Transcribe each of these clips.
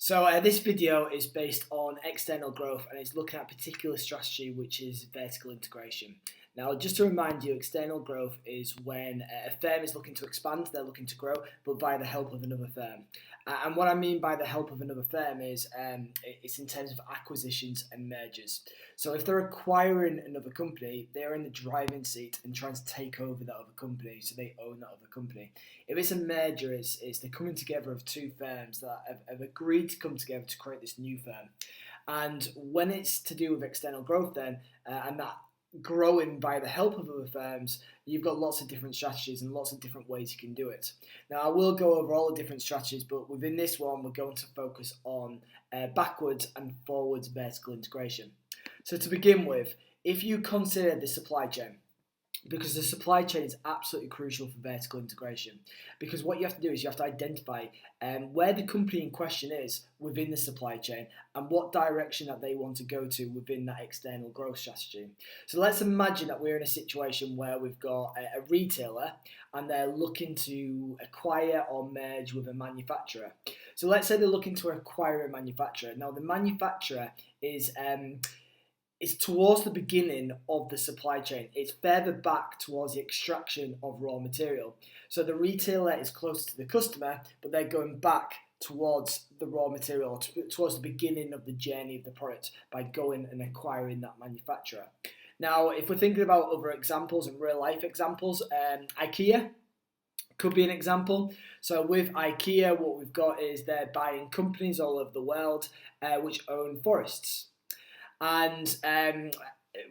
So this video is based on external growth and it's looking at a particular strategy which is vertical integration. Now, just to remind you, external growth is when a firm is looking to expand, they're looking to grow, but by the help of another firm. And what I mean by the help of another firm is it's in terms of acquisitions and mergers. So if they're acquiring another company, they're in the driving seat and trying to take over that other company, so they own that other company. If it's a merger, it's the coming together of two firms that have agreed to come together to create this new firm. And when it's to do with external growth then, and that growing by the help of other firms, you've got lots of different strategies and lots of different ways you can do it. Now, I will go over all the different strategies, but within this one, we're going to focus on backwards and forwards vertical integration. So to begin with, if you consider the supply chain, because the supply chain is absolutely crucial for vertical integration. Because what you have to do is you have to identify where the company in question is within the supply chain and what direction that they want to go to within that external growth strategy. So let's imagine that we're in a situation where we've got a retailer and they're looking to acquire or merge with a manufacturer. So let's say they're looking to acquire a manufacturer. Now, the manufacturer is it's towards the beginning of the supply chain. It's further back towards the extraction of raw material. So the retailer is closer to the customer, but they're going back towards the raw material, towards the beginning of the journey of the product by going and acquiring that manufacturer. Now, if we're thinking about other examples and real life examples, IKEA could be an example. So with IKEA, what we've got is they're buying companies all over the world which own forests. And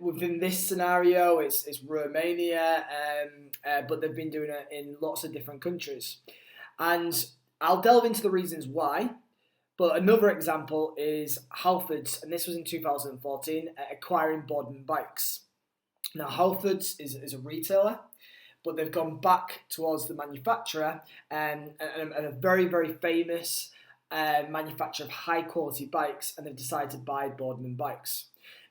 within this scenario, it's Romania, but they've been doing it in lots of different countries. And I'll delve into the reasons why. But another example is Halfords, and this was in 2014, acquiring Boardman bikes. Now, Halfords is a retailer, but they've gone back towards the manufacturer and a very, very famous manufacturer of high quality bikes, and they've decided to buy Boardman bikes.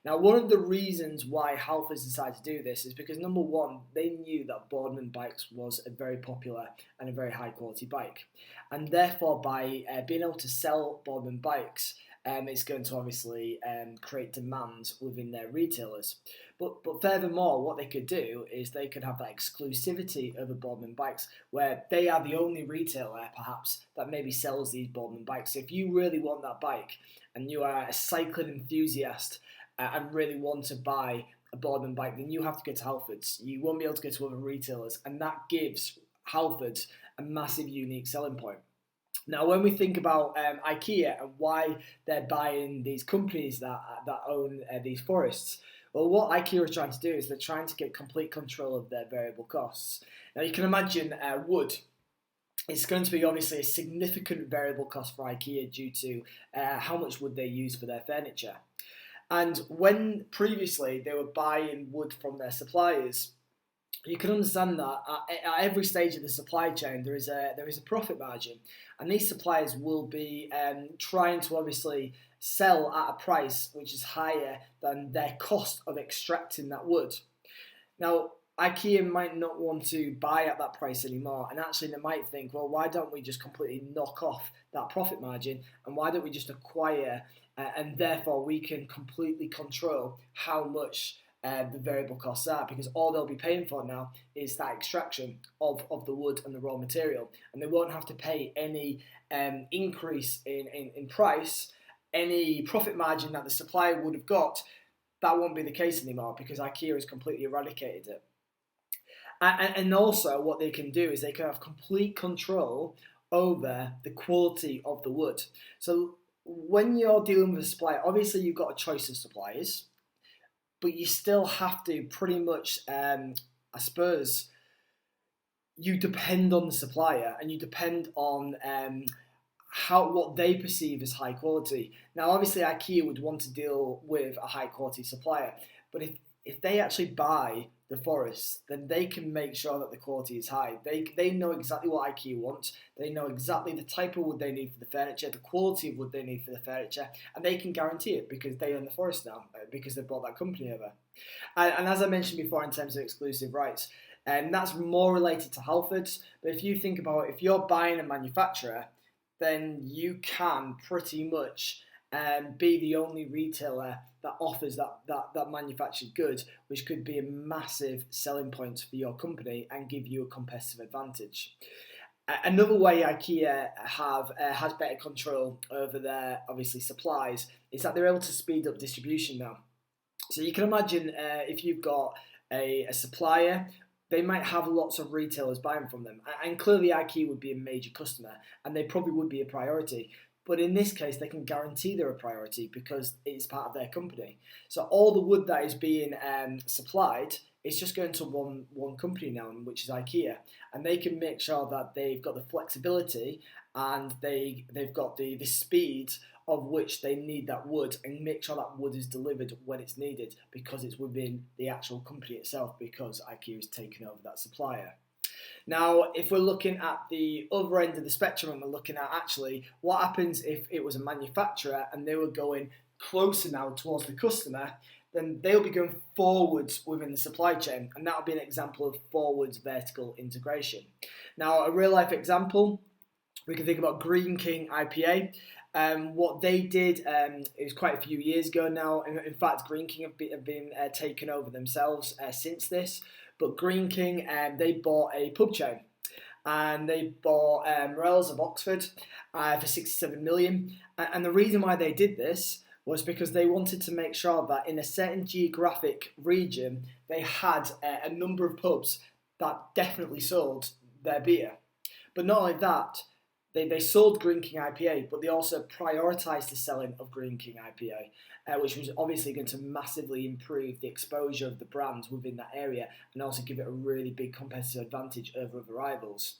Now, one of the reasons why Halfords decided to do this is because, number one, they knew that Boardman bikes was a very popular and a very high quality bike, and therefore by being able to sell Boardman bikes, it's going to obviously create demand within their retailers. But furthermore, what they could do is they could have that exclusivity over Boardman bikes, where they are the only retailer, perhaps, that maybe sells these Boardman bikes. So if you really want that bike, and you are a cycling enthusiast and really want to buy a Boardman bike, then you have to go to Halfords. You won't be able to go to other retailers, and that gives Halfords a massive unique selling point. Now, when we think about IKEA and why they're buying these companies that own these forests, well, what IKEA is trying to do is they're trying to get complete control of their variable costs. Now, you can imagine wood. It's going to be obviously a significant variable cost for IKEA due to how much wood they use for their furniture. And when previously they were buying wood from their suppliers, you can understand that at every stage of the supply chain there is a profit margin, and these suppliers will be trying to obviously sell at a price which is higher than their cost of extracting that wood. Now, IKEA might not want to buy at that price anymore, and actually they might think, well, why don't we just completely knock off that profit margin, and why don't we just acquire, and therefore we can completely control how much the variable costs are, because all they'll be paying for now is that extraction of the wood and the raw material, and they won't have to pay any increase in price, any profit margin that the supplier would have got. That won't be the case anymore because IKEA has completely eradicated it. And also what they can do is they can have complete control over the quality of the wood. So when you're dealing with a supplier, obviously you've got a choice of suppliers, but you still have to pretty much, I suppose, you depend on the supplier and you depend on what they perceive as high quality. Now, obviously, IKEA would want to deal with a high quality supplier, but if they actually buy the forests, then they can make sure that the quality is high. They know exactly what IKEA wants. They know exactly the type of wood they need for the furniture, the quality of wood they need for the furniture, and they can guarantee it because they own the forest now, because they bought that company over. And as I mentioned before, in terms of exclusive rights, and that's more related to Halfords. But if you think about it, if you're buying a manufacturer, then you can pretty much be the only retailer that offers that manufactured goods, which could be a massive selling point for your company and give you a competitive advantage. Another way IKEA has better control over their obviously supplies is that they're able to speed up distribution now. So you can imagine if you've got a supplier, they might have lots of retailers buying from them, and clearly IKEA would be a major customer, and they probably would be a priority. But in this case, they can guarantee they're a priority because it's part of their company. So all the wood that is being supplied is just going to one company now, which is IKEA, and they can make sure that they've got the flexibility and they've got the speed of which they need that wood, and make sure that wood is delivered when it's needed because it's within the actual company itself, because IKEA has taken over that supplier. Now, if we're looking at the other end of the spectrum and we're looking at actually what happens if it was a manufacturer and they were going closer now towards the customer, then they'll be going forwards within the supply chain, and that'll be an example of forwards vertical integration. Now, a real life example, we can think about Green King IPA. What they did, it was quite a few years ago now. In fact, Green King have been taken over themselves since this. But Green King, they bought a pub chain, and they bought Morels of Oxford for 67 million. And the reason why they did this was because they wanted to make sure that in a certain geographic region, they had a number of pubs that definitely sold their beer. But not only that, they sold Green King IPA, but they also prioritised the selling of Green King IPA, which was obviously going to massively improve the exposure of the brands within that area and also give it a really big competitive advantage over other rivals.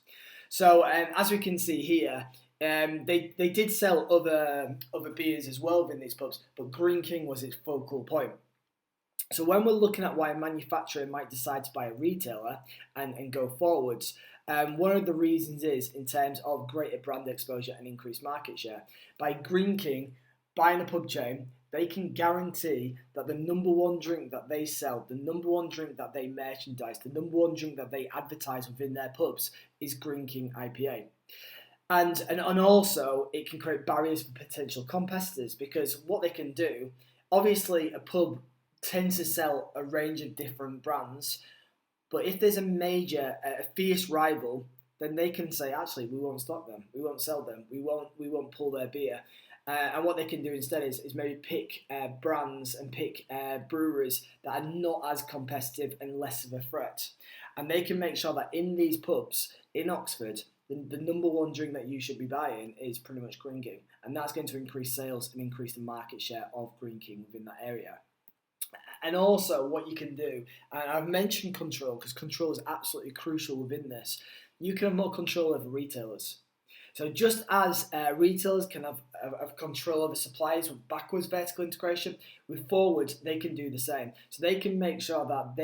So as we can see here, they did sell other beers as well within these pubs, but Green King was its focal point. So when we're looking at why a manufacturer might decide to buy a retailer and go forwards, one of the reasons is in terms of greater brand exposure and increased market share. By Green King buying a pub chain, they can guarantee that the number one drink that they sell, the number one drink that they merchandise, the number one drink that they advertise within their pubs is Green King IPA. And also it can create barriers for potential competitors, because what they can do, obviously a pub tends to sell a range of different brands, but if there's a major, a fierce rival, then they can say, actually, we won't stock them, we won't sell them, we won't pull their beer. And what they can do instead is maybe pick brands and pick breweries that are not as competitive and less of a threat. And they can make sure that in these pubs in Oxford, the number one drink that you should be buying is pretty much Green King. And that's going to increase sales and increase the market share of Green King within that area. And also what you can do, and I've mentioned control because control is absolutely crucial within this, you can have more control over retailers. So just as retailers can have control over suppliers with backwards vertical integration, with forwards they can do the same. So they can make sure that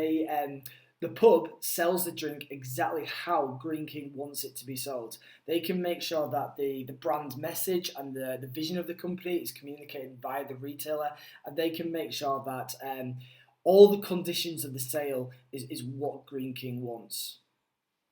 the pub sells the drink exactly how Green King wants it to be sold. They can make sure that the brand message and the vision of the company is communicated via the retailer, and they can make sure that all the conditions of the sale is what Green King wants.